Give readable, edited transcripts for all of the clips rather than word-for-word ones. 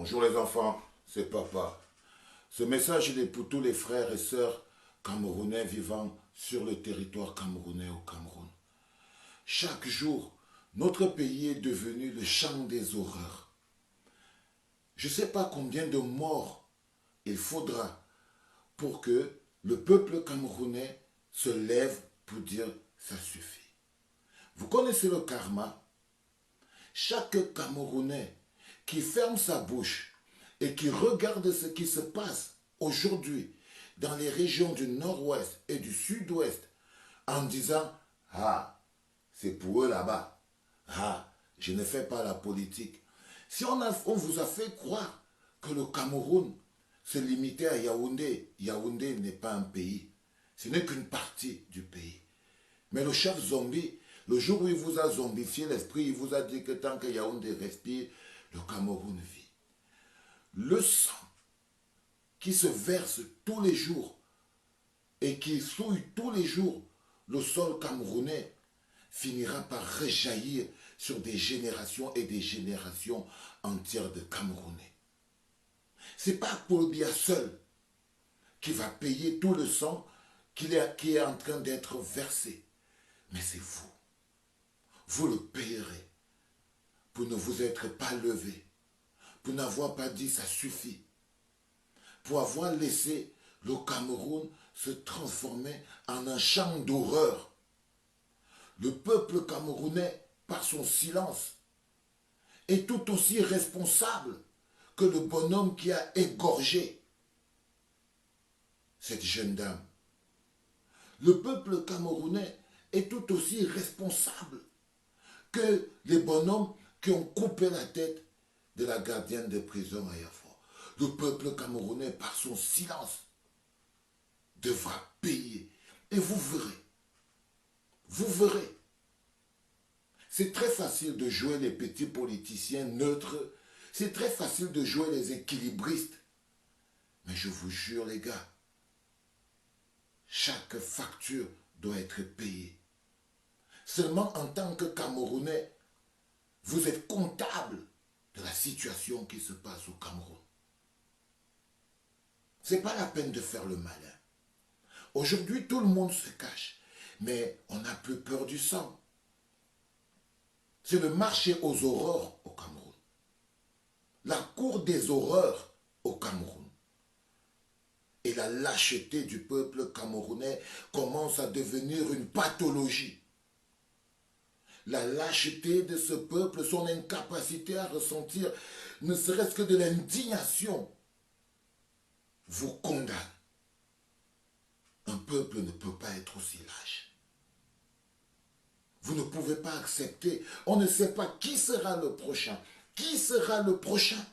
Bonjour les enfants, c'est papa. Ce message est pour tous les frères et sœurs camerounais vivant sur le territoire camerounais au Cameroun. Chaque jour, notre pays est devenu le champ des horreurs. Je ne sais pas combien de morts il faudra pour que le peuple camerounais se lève pour dire ça suffit. Vous connaissez le karma? Chaque Camerounais qui ferme sa bouche et qui regarde ce qui se passe aujourd'hui dans les régions du nord-ouest et du sud-ouest en disant « Ah, c'est pour eux là-bas. Ah, je ne fais pas la politique. » Si on vous a fait croire que le Cameroun se limitait à Yaoundé, Yaoundé n'est pas un pays. Ce n'est qu'une partie du pays. Mais le chef zombie, le jour où il vous a zombifié l'esprit, il vous a dit que tant que Yaoundé respire, le Cameroun vit. Le sang qui se verse tous les jours et qui souille tous les jours le sol camerounais finira par rejaillir sur des générations et des générations entières de Camerounais. Ce n'est pas Paul Biya seul qui va payer tout le sang qui est en train d'être versé. Mais c'est vous. Vous le payerez pour ne vous être pas levé, pour n'avoir pas dit ça suffit, pour avoir laissé le Cameroun se transformer en un champ d'horreur. Le peuple camerounais, par son silence, est tout aussi responsable que le bonhomme qui a égorgé cette jeune dame. Le peuple camerounais est tout aussi responsable que les bonhommes qui ont coupé la tête de la gardienne de prison à Yafo. Le peuple camerounais, par son silence, devra payer. Et vous verrez. Vous verrez. C'est très facile de jouer les petits politiciens neutres. C'est très facile de jouer les équilibristes. Mais je vous jure, les gars, chaque facture doit être payée. Seulement en tant que Camerounais, vous êtes comptable de la situation qui se passe au Cameroun. Ce n'est pas la peine de faire le malin. Aujourd'hui, tout le monde se cache, mais on n'a plus peur du sang. C'est le marché aux horreurs au Cameroun. La cour des horreurs au Cameroun. Et la lâcheté du peuple camerounais commence à devenir une pathologie. La lâcheté de ce peuple, son incapacité à ressentir ne serait-ce que de l'indignation, vous condamne. Un peuple ne peut pas être aussi lâche. Vous ne pouvez pas accepter. On ne sait pas qui sera le prochain. Qui sera le prochain?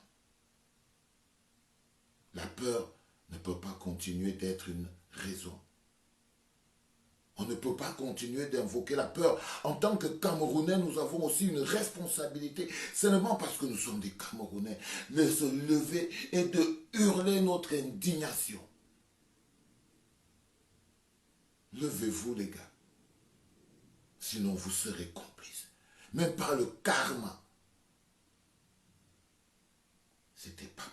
La peur ne peut pas continuer d'être une raison. On ne peut pas continuer d'invoquer la peur. En tant que Camerounais, nous avons aussi une responsabilité, seulement parce que nous sommes des Camerounais, de se lever et de hurler notre indignation. Levez-vous, les gars. Sinon, vous serez complices. Même par le karma. C'était pas